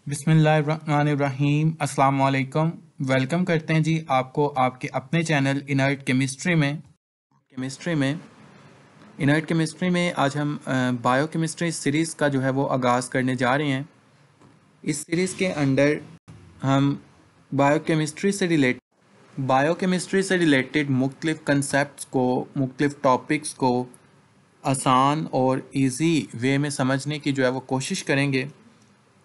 बिस्मिल्लाहिर्रहमानिर्रहीम अस्सलाम वालेकुम। वेलकम करते हैं जी आपको आपके अपने चैनल इनर्ट केमिस्ट्री में आज हम बायोकेमिस्ट्री सीरीज़ का जो है वो आगाज़ करने जा रहे हैं। इस सीरीज़ के अंडर हम बायोकेमिस्ट्री से रिलेटेड मुख्तलिफ़ कंसेप्ट्स को, मुख्तलिफ़ टॉपिक्स को आसान और इजी वे में समझने की जो है वो कोशिश करेंगे।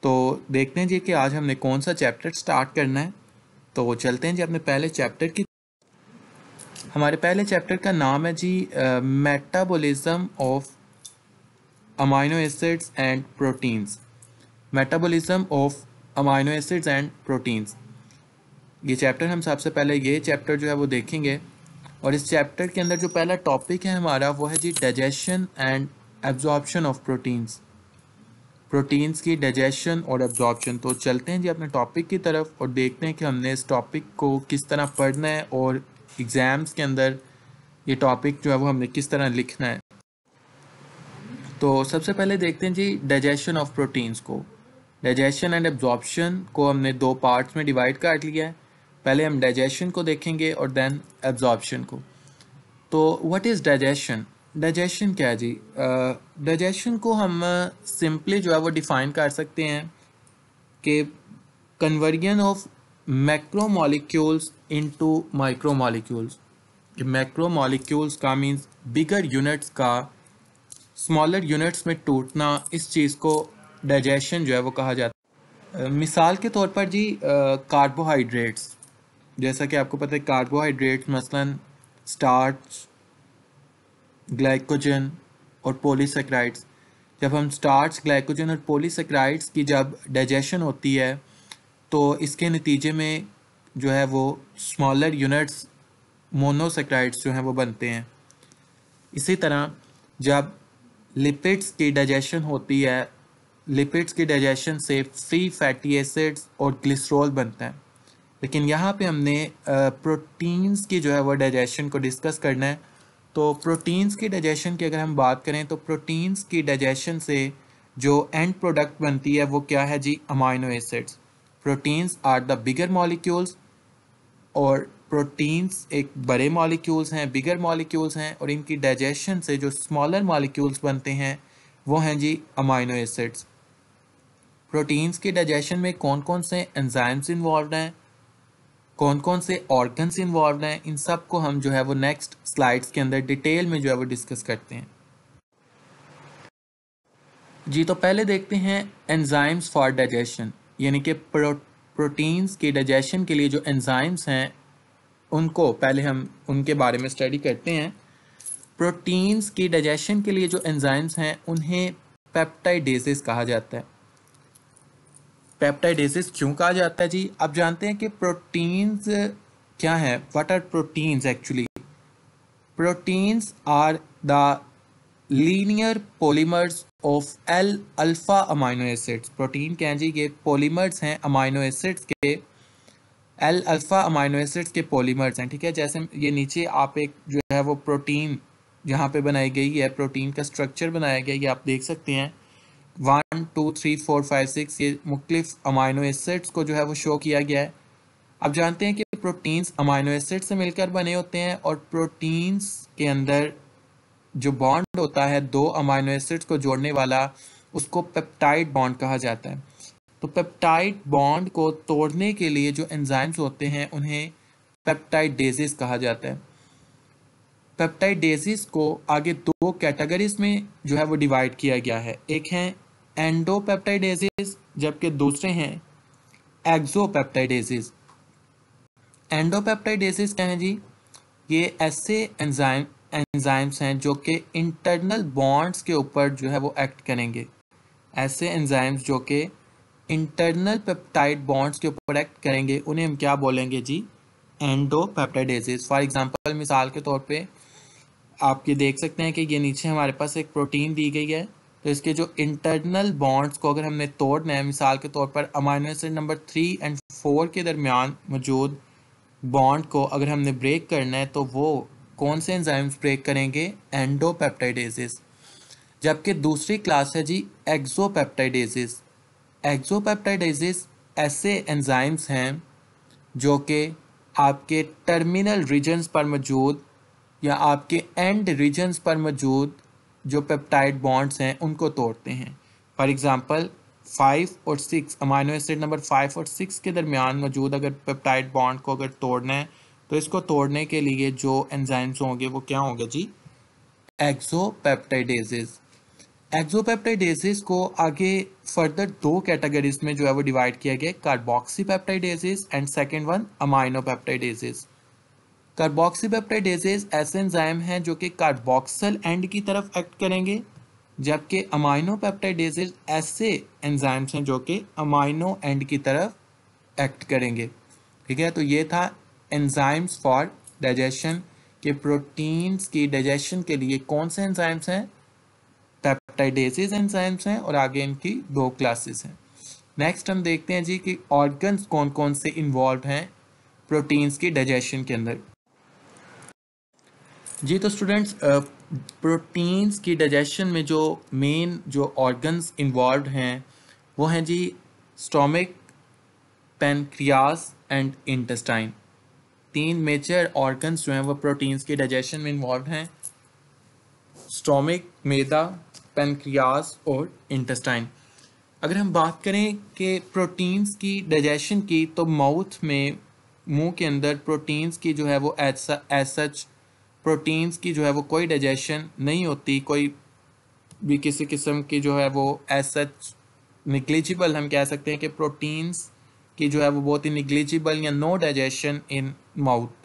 तो देखते हैं जी कि आज हमने कौन सा चैप्टर स्टार्ट करना है। तो चलते हैं जी अपने पहले चैप्टर की। हमारे पहले चैप्टर का नाम है जी metabolism of amino acids and proteins. Metabolism of amino acids and proteins, ये चैप्टर हम सबसे पहले ये चैप्टर जो है वो देखेंगे। और इस चैप्टर के अंदर जो पहला टॉपिक है हमारा वो है जी digestion and absorption of proteins, proteins की डाइजेशन और एब्जॉर्प्शन। तो चलते हैं जी अपने टॉपिक की तरफ और देखते हैं कि हमने इस टॉपिक को किस तरह पढ़ना है और एग्ज़ाम्स के अंदर ये टॉपिक जो है वो हमने किस तरह लिखना है। तो सबसे पहले देखते हैं जी डाइजेशन ऑफ प्रोटीन्स को। डाइजेशन एंड एब्जॉर्प्शन को हमने दो पार्ट्स में डिवाइड कर लिया है। पहले हम डाइजेशन को देखेंगे और देन एब्जॉर्प्शन को। तो व्हाट इज़ डाइजेशन? डाइजेशन क्या है जी? डाइजेशन को हम सिंपली जो है वो डिफ़ाइन कर सकते हैं कि conversion of macro molecules into micro molecules. Macro molecules का मीन्स बिगर यूनिट्स का स्मॉलर यूनिट्स में टूटना, इस चीज़ को डाइजेशन जो है वो कहा जाता है। मिसाल के तौर पर जी कार्बोहाइड्रेट्स, जैसा कि आपको पता है कार्बोहाइड्रेट्स मसलन स्टार्च, ग्लाइकोजन और पॉलीसेक्राइड्स। जब हम स्टार्च, ग्लाइकोजन और पॉलीसेक्राइड्स की जब डाइजेशन होती है तो इसके नतीजे में जो है वो स्मॉलर यूनिट्स मोनोसेक्राइड्स जो हैं वो बनते हैं। इसी तरह जब लिपिड्स की डाइजेशन होती है, लिपिड्स की डाइजेशन से फ्री फैटी एसिड्स और ग्लिसरॉल बनता है। लेकिन यहाँ पे हमने प्रोटीन्स की जो है वो डाइजेशन को डिस्कस करना है। तो प्रोटीन्स की डाइजेशन की अगर हम बात करें तो प्रोटीन्स की डाइजेशन से जो एंड प्रोडक्ट बनती है वो क्या है जी? Amino acids. Proteins are the bigger molecules, और प्रोटीन्स एक बड़े मॉलिक्यूल्स हैं, बिगर मॉलिक्यूल्स हैं, और इनकी डाइजेशन से जो स्मॉलर मॉलिक्यूल्स बनते हैं वो हैं जी अमाइनो एसिड्स। प्रोटीन्स की डाइजेशन में कौन कौन से एंजाइम्स इन्वॉल्व हैं, कौन कौन से ऑर्गन्स इन्वॉल्व हैं, इन सब को हम जो है वो नेक्स्ट स्लाइड्स के अंदर डिटेल में जो है वो डिस्कस करते हैं जी। तो पहले देखते हैं एंजाइम्स फॉर डाइजेशन, यानी कि प्रोटीन्स की डाइजेशन के लिए जो एंजाइम्स हैं उनको पहले हम उनके बारे में स्टडी करते हैं। प्रोटीन्स की डाइजेशन के लिए जो एंजाइम्स हैं उन्हें पेप्टाइडेजेस कहा जाता है। पेप्टाइडेजेस क्यों कहा जाता है जी? आप जानते हैं कि प्रोटीन्स क्या है? What are proteins actually? Proteins are the linear polymers of L alpha amino acids. Protein क्या है जी? ये पॉलीमर्स हैं अमाइनो एसिड्स के, एल अल्फा अमाइनो एसिड्स के पॉलीमर्स हैं। ठीक है, जैसे ये नीचे आप एक जो है वो प्रोटीन जहाँ पे बनाई गई है, प्रोटीन का स्ट्रक्चर बनाया गया, ये आप देख सकते हैं 1 2 3 4 5 6, ये मुख्तलिफ अमाइनो एसिड्स को जो है वो शो किया गया है। अब जानते हैं कि प्रोटीन्स अमाइनो एसिड से मिलकर बने होते हैं, और प्रोटीन्स के अंदर जो बॉन्ड होता है दो अमाइनो एसिड्स को जोड़ने वाला, उसको पेप्टाइड बॉन्ड कहा जाता है। तो पेप्टाइड बॉन्ड को तोड़ने के लिए जो एंजाइम्स होते हैं उन्हें पेप्टाइडेजेस कहा जाता है। पेप्टाइडेजेस को आगे दो कैटेगरीज में जो है वो डिवाइड किया गया है। एक है एंडोपेप्टाइडेजेस, जबकि दूसरे हैं एक्सोपेप्टाइडेजेस। एंडोपेप्टाइडेजेस क्या है जी? ये ऐसे एंजाइम्स हैं जो कि इंटरनल बॉन्ड्स के ऊपर जो है वो एक्ट करेंगे। ऐसे एंजाइम्स जो कि इंटरनल पेप्टाइड बॉन्ड्स के ऊपर एक्ट करेंगे उन्हें हम क्या बोलेंगे जी? एंडोपेप्टाइडेजेस। फॉर एग्जांपल, मिसाल के तौर पे आप ये देख सकते हैं कि ये नीचे हमारे पास एक प्रोटीन दी गई है, तो इसके जो इंटरनल बॉन्ड्स को अगर हमने तोड़ना है, मिसाल के तौर पर अमाइनो एसिड नंबर 3 और 4 के दरमियान मौजूद बॉन्ड को अगर हमने ब्रेक करना है तो वो कौन से एंजाइम्स ब्रेक करेंगे? एंडोपेप्टाइडेजेस। जबकि दूसरी क्लास है जी एक्सोपेप्टाइडेजेस। एक्सोपेप्टाइडेजेस ऐसे एंजाइम्स हैं जो कि आपके टर्मिनल रीजन्स पर मौजूद या आपके एंड रीजन्स पर मौजूद जो पेप्टाइड बॉन्ड्स हैं उनको तोड़ते हैं। फॉर एग्जांपल 5 और 6 अमाइनो एसिड नंबर 5 और 6 के दरमियान मौजूद अगर पेप्टाइड बॉन्ड को अगर तोड़ना है तो इसको तोड़ने के लिए जो एंजाइम्स होंगे वो क्या होंगे जी? एक्सोपेप्टाइडेजेस। एक्सोपेप्टाइडेजेस को आगे फर्दर दो कैटेगरीज में जो है वो डिवाइड किया गया, कार्बोक्सीपेप्टाइडेजेस एंड सेकंड वन अमाइनोपेप्टाइडेजेस। कार्बोक्सीपेप्टाइडेजेस ऐसे एंजाइम हैं जो कि कार्बोक्सिल एंड की तरफ एक्ट करेंगे, जबकि अमाइनोपेप्टाइडेजेस ऐसे एंजाइम्स हैं जो कि अमाइनो एंड की तरफ एक्ट करेंगे। ठीक है, तो ये था एंजाइम्स फॉर डाइजेशन के प्रोटीन्स की डाइजेशन के लिए कौन से एंजाइम्स हैं? पेप्टाइडेजेस एंजाइम्स हैं और आगे इनकी दो क्लासेस हैं। नेक्स्ट हम देखते हैं जी कि ऑर्गन्स कौन कौन से इन्वॉल्व हैं प्रोटीन्स की डाइजेशन के अंदर। जी तो स्टूडेंट्स, प्रोटीन्स की डाइजेशन में जो मेन जो ऑर्गन्स इन्वॉल्व हैं वो हैं जी स्टोमिक, पैनक्रियास एंड इंटेस्टाइन। तीन मेजर ऑर्गन्स जो हैं वो प्रोटीन्स की डाइजेशन में इन्वॉल्व हैं, स्टोमिक, मैदा, पैनक्रियास और इंटेस्टाइन। अगर हम बात करें कि प्रोटीन्स की डाइजेशन की, तो माउथ में, मुंह के अंदर प्रोटीन्स की जो है वो एज सच प्रोटीन्स की जो है वो कोई डाइजेशन नहीं होती, कोई भी किसी किस्म की जो है वो एज सच निग्लिजिबल, हम कह सकते हैं कि प्रोटीन्स की जो है वो बहुत ही निग्लिजिबल या no digestion in mouth.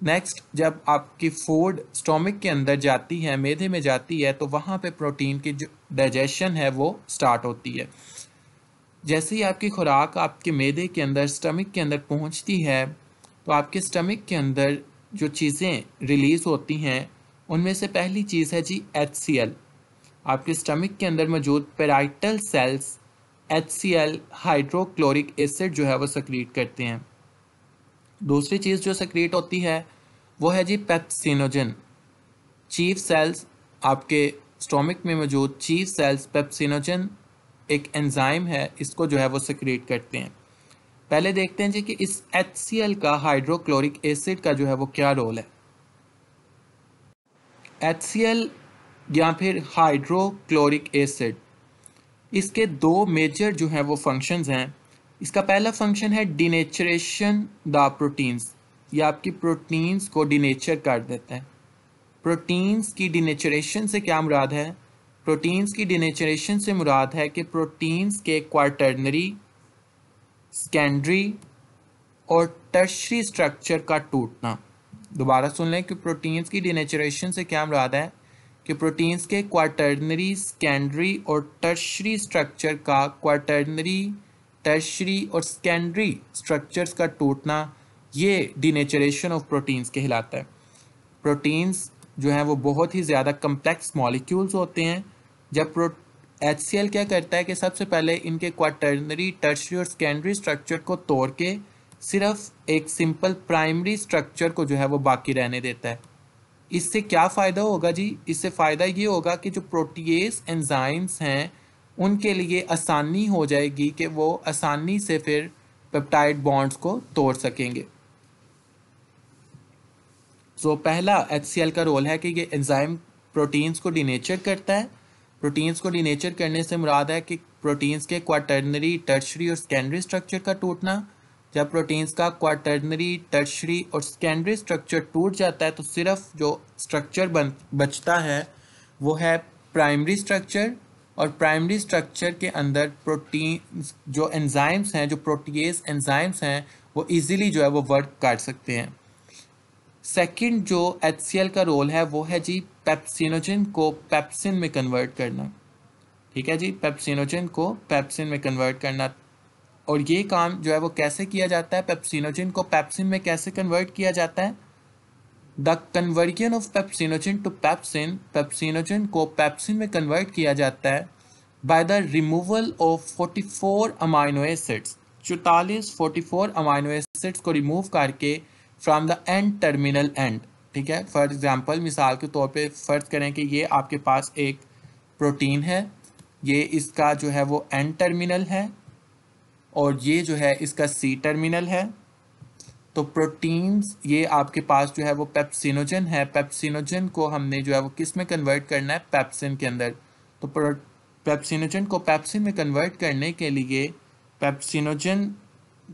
Next, जब आपकी फूड स्टोमिक के अंदर जाती है, मैदे में जाती है, तो वहाँ पे प्रोटीन की जो डाइजेशन है वो स्टार्ट होती है। जैसे ही आपकी खुराक आपके मैदे के अंदर, स्टमक के अंदर पहुँचती है, तो आपके स्टमक के अंदर जो चीज़ें रिलीज़ होती हैं उनमें से पहली चीज़ है जी HCl। आपके स्टमक के अंदर मौजूद parietal cells HCl hydrochloric acid जो है वो सक्रीट करते हैं। दूसरी चीज़ जो सक्रीट होती है वो है जी पेप्सिनोजन। चीफ सेल्स, आपके स्टोमिक में मौजूद चीफ सेल्स पेप्सिनोजन एक एंजाइम है, इसको जो है वो सक्रीट करते हैं। पहले देखते हैं जी कि इस HCl का हाइड्रोक्लोरिक एसिड का जो है वो क्या रोल है। HCl या फिर हाइड्रोक्लोरिक एसिड, इसके दो मेजर जो हैं वो फंक्शंस हैं। इसका पहला फंक्शन है डिनेचरेशन द प्रोटीन्स, या आपकी प्रोटीन्स को डिनेचर कर देता है। प्रोटीन्स की डिनेचरेशन से क्या मुराद है? प्रोटीन्स की डिनेचरेशन से मुराद है कि प्रोटीन्स के क्वार्टरनरी, सेकेंडरी और टर्शरी स्ट्रक्चर का टूटना। दोबारा सुन लें कि प्रोटीन्स की डिनेचरेशन से क्या मुराद है कि प्रोटीन्स के क्वार्टरनरी, सेकेंडरी और टर्शरी स्ट्रक्चर का, क्वार्टरनरी, टर्शरी और सेकेंडरी स्ट्रक्चर्स का टूटना, ये डिनेचरेशन ऑफ प्रोटीन्स कहलाता है। प्रोटीन्स जो हैं वो बहुत ही ज़्यादा कम्प्लेक्स मॉलिक्यूल्स होते हैं। जब HCl क्या करता है कि सबसे पहले इनके क्वार्टरनरी, टर्शरी और सेकेंडरी स्ट्रक्चर को तोड़ के सिर्फ एक सिंपल प्राइमरी स्ट्रक्चर को जो है वो बाकी रहने देता है। इससे क्या फ़ायदा होगा जी? इससे फ़ायदा ये होगा कि जो प्रोटीएज एंजाइम्स हैं उनके लिए आसानी हो जाएगी कि वो आसानी से फिर पेप्टाइड बॉन्ड्स को तोड़ सकेंगे। तो पहला HCl का रोल है कि ये एंजाइम प्रोटीन्स को डिनेचर करता है। प्रोटीन्स को डिनेचर करने से मुराद है कि प्रोटीन्स के क्वार्टरनरी, टर्शरी और सेकेंडरी स्ट्रक्चर का टूटना। जब प्रोटीन्स का क्वार्टरनरी, टर्शरी और सेकेंडरी स्ट्रक्चर टूट जाता है तो सिर्फ जो स्ट्रक्चर बचता है वो है प्राइमरी स्ट्रक्चर, और प्राइमरी स्ट्रक्चर के अंदर प्रोटीन जो एंजाइम्स हैं, जो प्रोटीएज एंजाइम्स हैं, वो इजीली जो है वो वर्क कर सकते हैं। सेकंड जो HCl का रोल है वो है जी पेप्सिनोजन को पेप्सिन में कन्वर्ट करना। ठीक है जी, पेप्सिनोजन को पेप्सिन में कन्वर्ट करना। और ये काम जो है वो कैसे किया जाता है? पेप्सिनोजन को पेप्सिन में कैसे कन्वर्ट किया जाता है? The conversion of pepsinogen to pepsin, pepsinogen को पेप्सिन में कन्वर्ट किया जाता है by the removal of 44 amino acids. 44 amino acids को रिमूव करके from the end terminal end. ठीक है, फॉर एग्जांपल, मिसाल के तौर पे फ़र्ज़ करें कि ये आपके पास एक प्रोटीन है, ये इसका जो है वो एंड टर्मिनल है, और ये जो है इसका सी टर्मिनल है। तो प्रोटीन्स ये आपके पास जो है वो पेप्सिनोजन है, पेप्सिनोजन को हमने जो है वो किस में कन्वर्ट करना है, पेप्सिन के अंदर। तो पेप्सिनोजन को पेप्सिन में कन्वर्ट करने के लिए पेप्सिनोजन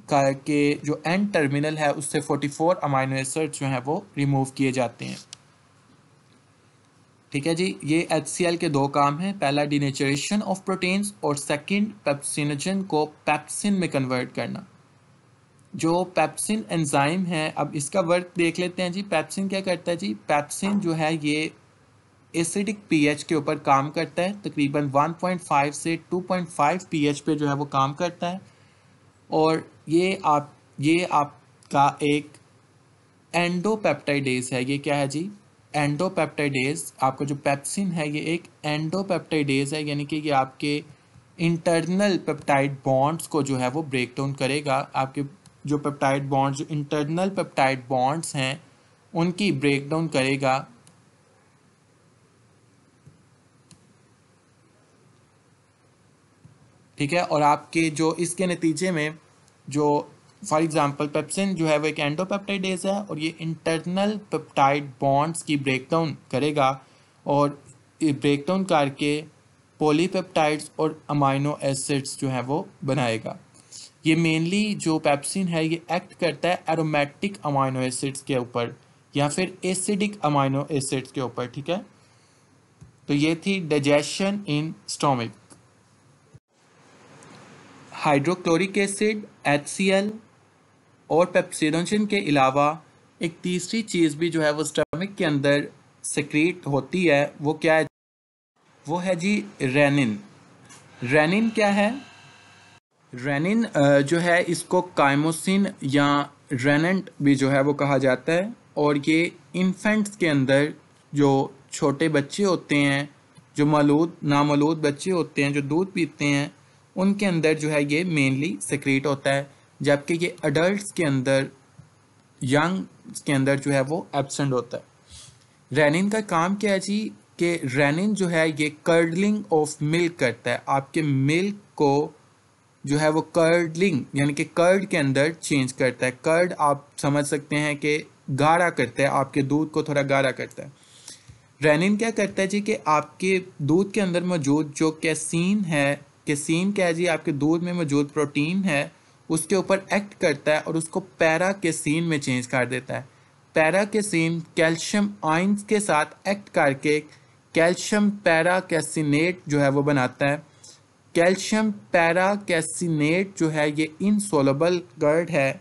का के जो एंड टर्मिनल है उससे 44 अमाइनो एसिड्स जो हैं वो रिमूव किए जाते हैं। ठीक है जी, ये HCl के दो काम हैं, पहला डिनेचरेशन ऑफ प्रोटीन्स और सेकंड पेप्सिनोजन को पेप्सिन में कन्वर्ट करना। जो पेप्सिन एंजाइम है, अब इसका वर्क देख लेते हैं जी। पेप्सिन क्या करता है जी, पेप्सिन जो है ये एसिडिक पीएच के ऊपर काम करता है, तकरीबन 1.5 से 2.5 पीएच पे जो है वो काम करता है। और ये आपका एक एंडोपेप्टाइडेज है। ये क्या है जी, एंडोपेप्टाइडेज। आपका जो पेप्सिन है ये एक एंडोपेप्टाइडेज है, यानी कि ये आपके इंटरनल पेप्टाइड बॉन्ड्स को जो है वो ब्रेक डाउन करेगा। आपके जो पेप्टाइड बॉन्ड्स, जो इंटरनल पेप्टाइड बॉन्ड्स हैं उनकी ब्रेक डाउन करेगा। ठीक है, और आपके जो इसके नतीजे में जो फॉर एग्जांपल पेप्सिन जो है वो एक एंडोपेप्टाइडेज है और ये इंटरनल पेप्टाइड बॉन्ड्स की ब्रेकडाउन करेगा और ये ब्रेकडाउन करके पॉलीपेप्टाइड्स और अमाइनो एसिड्स जो है वो बनाएगा। ये मेनली जो पेप्सिन है ये एक्ट करता है एरोमेटिक अमाइनो एसिड्स के ऊपर या फिर एसिडिक अमाइनो एसिड्स के ऊपर। ठीक है, तो ये थी डाइजेशन इन स्टोमिक। हाइड्रोक्लोरिक एसिड, HCl और पेप्सिनोजन के अलावा एक तीसरी चीज़ भी जो है वो स्टमक के अंदर सेक्रेट होती है। वो क्या है, वो है जी रेनिन। रेनिन क्या है, रेनिन जो है इसको काइमोसिन या रेनेंट भी जो है वो कहा जाता है। और ये इन्फेंट्स के अंदर जो छोटे बच्चे होते हैं, जो नामौलूद बच्चे होते हैं जो दूध पीते हैं, उनके अंदर जो है ये मेनली सेक्रेट होता है, जबकि ये अडल्ट्स के अंदर, यंग के अंदर जो है वो एब्सेंट होता है। रेनिन का काम क्या है जी, कि रेनिन जो है ये कर्डलिंग ऑफ मिल्क करता है। आपके मिल्क को जो है वो कर्डलिंग यानी कि कर्ड के अंदर चेंज करता है। कर्ड आप समझ सकते हैं कि गाढ़ा करता है, आपके दूध को थोड़ा गाढ़ा करता है। रेनिन क्या करता है जी, कि आपके दूध के अंदर मौजूद जो कैसीन है, कैसीन क्या है जी, आपके दूध में मौजूद प्रोटीन है, उसके ऊपर एक्ट करता है और उसको पैरा कैसीन में चेंज कर देता है। पैरा कैसीन कैल्शियम आयंस के साथ एक्ट करके कैल्शियम पैरा कैसिनेट जो है वो बनाता है। कैल्शियम पैरा कैसिनेट जो है ये इनसोलेबल कर्ड है।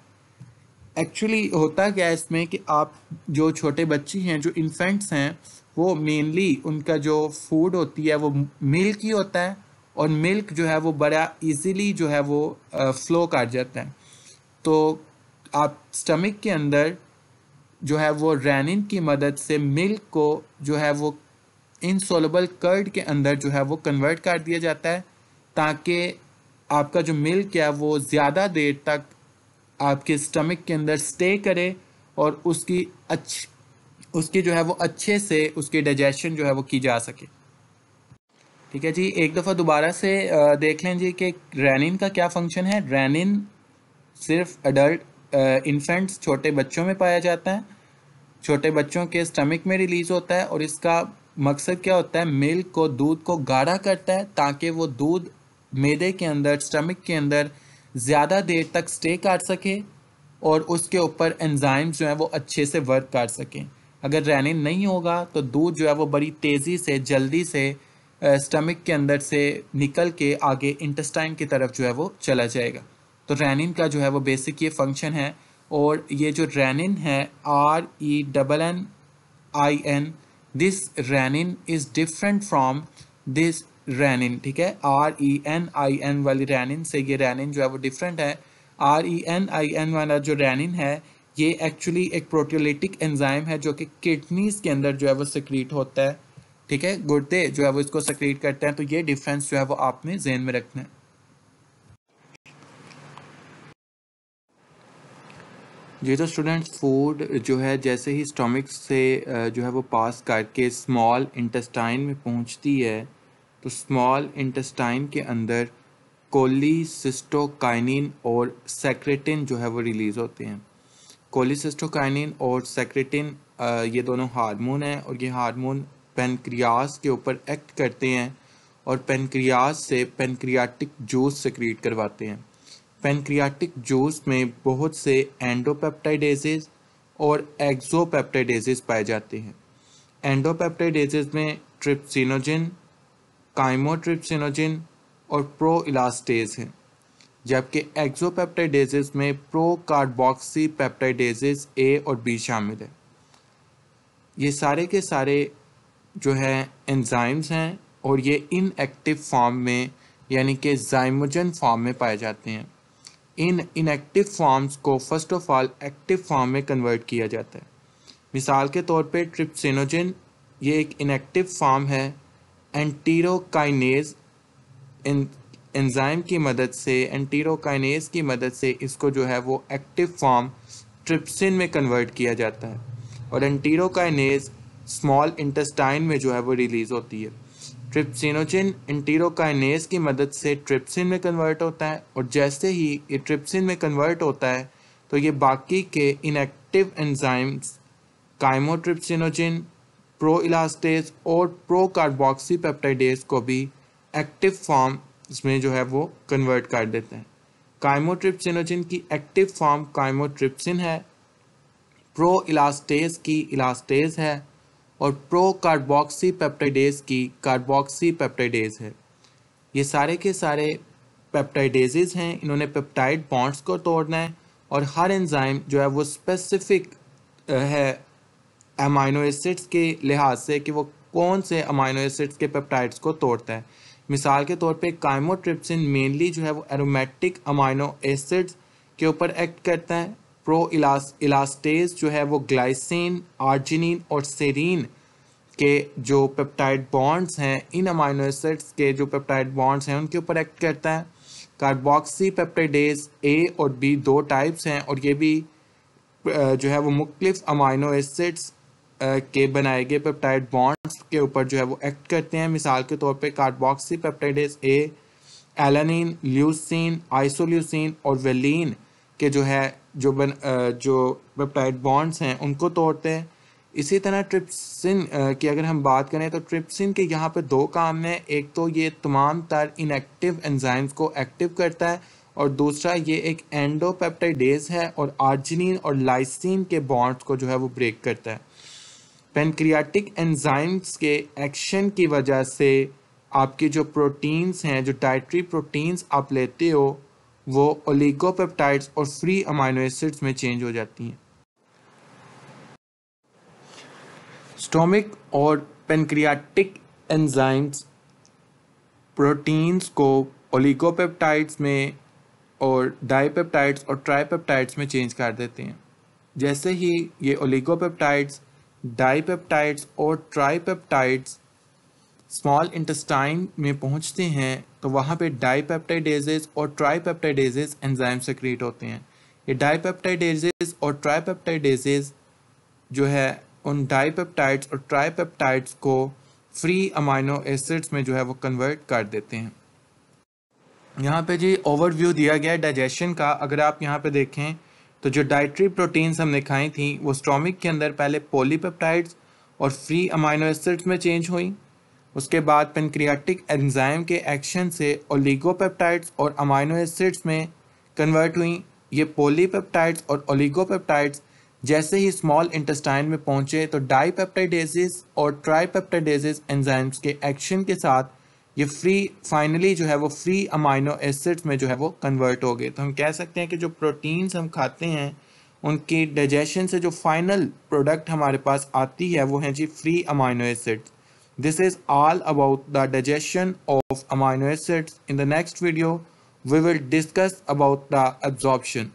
एक्चुअली होता क्या है इसमें कि आप जो छोटे बच्चे हैं, जो इन्फेंट्स हैं, वो मेनली उनका जो फूड होती है वो मिल्क ही होता है और मिल्क जो है वो बड़ा इजीली जो है वो फ्लो कर जाता है। तो आप स्टमक के अंदर जो है वो रेनिन की मदद से मिल्क को जो है वो इनसोलेबल कर्ड के अंदर जो है वो कन्वर्ट कर दिया जाता है, ताकि आपका जो मिल्क है वो ज़्यादा देर तक आपके स्टमक के अंदर स्टे करे और उसकी जो है वो अच्छे से उसकी डाइजेशन जो है वो की जा सके। ठीक है जी, एक दफ़ा दोबारा से देख लें जी कि रेनिन का क्या फंक्शन है। रेनिन सिर्फ अडल्ट इन्फेंट्स, छोटे बच्चों में पाया जाता है, छोटे बच्चों के स्टमक में रिलीज़ होता है और इसका मकसद क्या होता है, मिल्क को, दूध को गाढ़ा करता है ताकि वो दूध मैदे के अंदर, स्टमक के अंदर ज़्यादा देर तक स्टे कर सके और उसके ऊपर एंजाइम्स जो है वो अच्छे से वर्क कर सकें। अगर रेनिन नहीं होगा तो दूध जो है वो बड़ी तेज़ी से, जल्दी से स्टमक के अंदर से निकल के आगे इंटेस्टाइन की तरफ जो है वो चला जाएगा। तो रेनिन का जो है वो बेसिक ये फंक्शन है। और ये जो रेनिन है, RENNIN, this rennin is different from this renin. ठीक है, RENIN वाली रेनिन से ये रेनिन जो है वो डिफरेंट है। RENIN वाला जो रेनिन है ये एक्चुअली एक प्रोटियोलिटिक एंजाइम है जो कि किडनीज के अंदर जो है वो सेक्रेट होता है। ठीक है, गुर्दे जो है वो इसको सेक्रेट करते हैं। तो ये डिफरेंस जो है वो आपने जहन में रखना है। ये तो स्टूडेंट्स, फूड जो है जैसे ही स्टमक से जो है वो पास करके स्मॉल इंटेस्टाइन में पहुंचती है, तो स्मॉल इंटेस्टाइन के अंदर कोलिसिस्टोकाइनिन और सेक्रेटिन जो है वो रिलीज़ होते हैं। कोलिसिस्टोकाइनिन और सेक्रेटिन ये दोनों हार्मोन हैं और ये हार्मोन पेनक्रियास के ऊपर एक्ट करते हैं और पेनक्रियास से पेनक्रियाटिक जूस सेक्रीट करवाते हैं। पेनक्रियाटिक जूस में बहुत से एंडोपेप्टाइडेजेस और एक्सोपेप्टाइडेजेस पाए जाते हैं। एंडोपेप्टाइडेजेस में ट्रिप्सिनोजिन, काइमोट्रिप्सिनोजिन और प्रोइलास्टेज हैं, जबकि एक्सोपेप्टाइडेजेस में प्रोकार्बोक्सी पेप्टाइडेजेस ए और बी शामिल है। ये सारे के सारे जो है एंजाइम्स हैं और ये इनएक्टिव फॉर्म में यानी कि जाइमोजन फॉर्म में पाए जाते हैं। इन इनएक्टिव फॉर्म्स को first of all active form में कन्वर्ट किया जाता है। मिसाल के तौर पे ट्रिप्सिनोजिन ये एक इनएक्टिव फॉर्म है। एंटीरोकाइनेज एंजाइम की मदद से, एंटीरोकाइनेज की मदद से इसको जो है वो एक्टिव फॉर्म ट्रिप्सिन में कन्वर्ट किया जाता है और एंटीरोकाइनेज स्मॉल इंटेस्टाइन में जो है वो रिलीज होती है। ट्रिप्सिनोजिन एंटीरोकाइनेज की मदद से ट्रिप्सिन में कन्वर्ट होता है और जैसे ही ये ट्रिप्सिन में कन्वर्ट होता है तो ये बाकी के इनएक्टिव एंजाइम्स काइमोट्रिप्सिनोजिन, प्रोइलास्टेज और प्रोकार्बोक्सी पेप्टाइडेज को भी एक्टिव फॉर्म में जो है वो कन्वर्ट कर देते हैं। काइमोट्रिप्सिनोजिन की एक्टिव फॉर्म काइमोट्रिप्सिन है, प्रोइलास्टेज की इलास्टेज है और प्रोकार्बोक्सी पेप्टाइडेज की कार्बोक्सी पेप्टाइडेज है। ये सारे के सारे पेप्टाइडेजेस हैं, इन्होंने पेप्टाइड बॉन्ड्स को तोड़ना है और हर एंजाइम जो है वो स्पेसिफिक है अमाइनो एसिड्स के लिहाज से कि वो कौन से अमाइनो एसिड्स के पेप्टाइड्स को तोड़ता है। मिसाल के तौर पे काइमोट्रिप्सिन मेनली जो है वो एरोमेटिक अमाइनो एसिड्स के ऊपर एक्ट करता है। इलास्टेज जो है वो ग्लाइसिन, आर्जिनिन और सेरीन के जो पेप्टाइड बॉन्ड्स हैं, इन अमाइनो एसिड्स के जो पेप्टाइड बॉन्ड्स हैं उनके ऊपर एक्ट करता है। कार्बोक्सी पेप्टाइडेज ए और बी दो टाइप्स हैं और ये भी जो है वो मुख्तलिफ अमाइनो एसिड्स के बनाए गए पेप्टाइड बॉन्ड्स के ऊपर जो है वो एक्ट करते हैं। मिसाल के तौर पे कार्बोक्सी पेप्टाइडेज ए एलानिन, ल्यूसीन, आइसोल्यूसीन और वेलिन के जो है जो पेप्टाइड बॉन्ड्स हैं उनको तोड़ते हैं। इसी तरह ट्रिप्सिन की अगर हम बात करें तो ट्रिप्सिन के यहाँ पे दो काम हैं। एक तो ये तमाम तर इनएक्टिव एंजाइम्स को एक्टिव करता है और दूसरा ये एक एंडोपेप्टाइडेज है और आर्जिनिन और लाइसिन के बॉन्ड्स को जो है वो ब्रेक करता है। पेनक्रियाटिक एंजाइम्स के एक्शन की वजह से आपकी जो प्रोटीन्स हैं, जो डाइटरी प्रोटीन्स आप लेते हो, वो ओलिगोपेप्टाइड्स और फ्री अमाइनो एसिड्स में चेंज हो जाती हैं। स्टोमिक और पेनक्रियाटिक एंजाइम्स प्रोटीन्स को ओलिगोपेप्टाइड्स में और डाइपेप्टाइड्स और ट्राइपेप्टाइड्स में चेंज कर देते हैं। जैसे ही ये ओलिगोपेप्टाइड्स, डाइपेप्टाइड्स और ट्राइपेप्टाइड्स स्मॉल इंटेस्टाइन में पहुंचते हैं तो वहाँ पे डाइपेप्टाइडेजेस और ट्राइपेप्टाइडेजेस एंजाइम सेक्रेट होते हैं। ये डाइपेप्टाइडेजेस और ट्राइपेप्टाइडेजेस जो है उन डाइपेप्टाइड्स और ट्राइपेप्टाइड्स को फ्री अमाइनो एसिड्स में जो है वो कन्वर्ट कर देते हैं। यहाँ पे जी ओवरव्यू दिया गया है डाइजेशन का। अगर आप यहाँ पे देखें तो जो डाइटरी प्रोटीन्स हमने खाई थी वो स्टोमिक के अंदर पहले पॉलीपेप्टाइड्स और फ्री अमाइनो एसिड्स में चेंज हुई। उसके बाद पेनक्रियाटिक एंजाइम के एक्शन से ओलिगोपेप्टाइड्स और अमाइनो एसिड्स में कन्वर्ट हुई। ये पॉलीपेप्टाइड्स और ओलिगोपेप्टाइड्स जैसे ही स्मॉल इंटेस्टाइन में पहुंचे तो डाइपेप्टाइडेजेस और ट्राइपेप्टाइडेजेस एंजाइम्स के एक्शन के साथ ये फाइनली जो है वो फ्री अमाइनो एसिड्स में जो है वो कन्वर्ट हो गए। तो हम कह सकते हैं कि जो प्रोटीन्स हम खाते हैं उनकी डाइजेशन से जो फाइनल प्रोडक्ट हमारे पास आती है वो है जी free amino acids. This is all about the digestion of amino acids. In the next video, we will discuss about the absorption.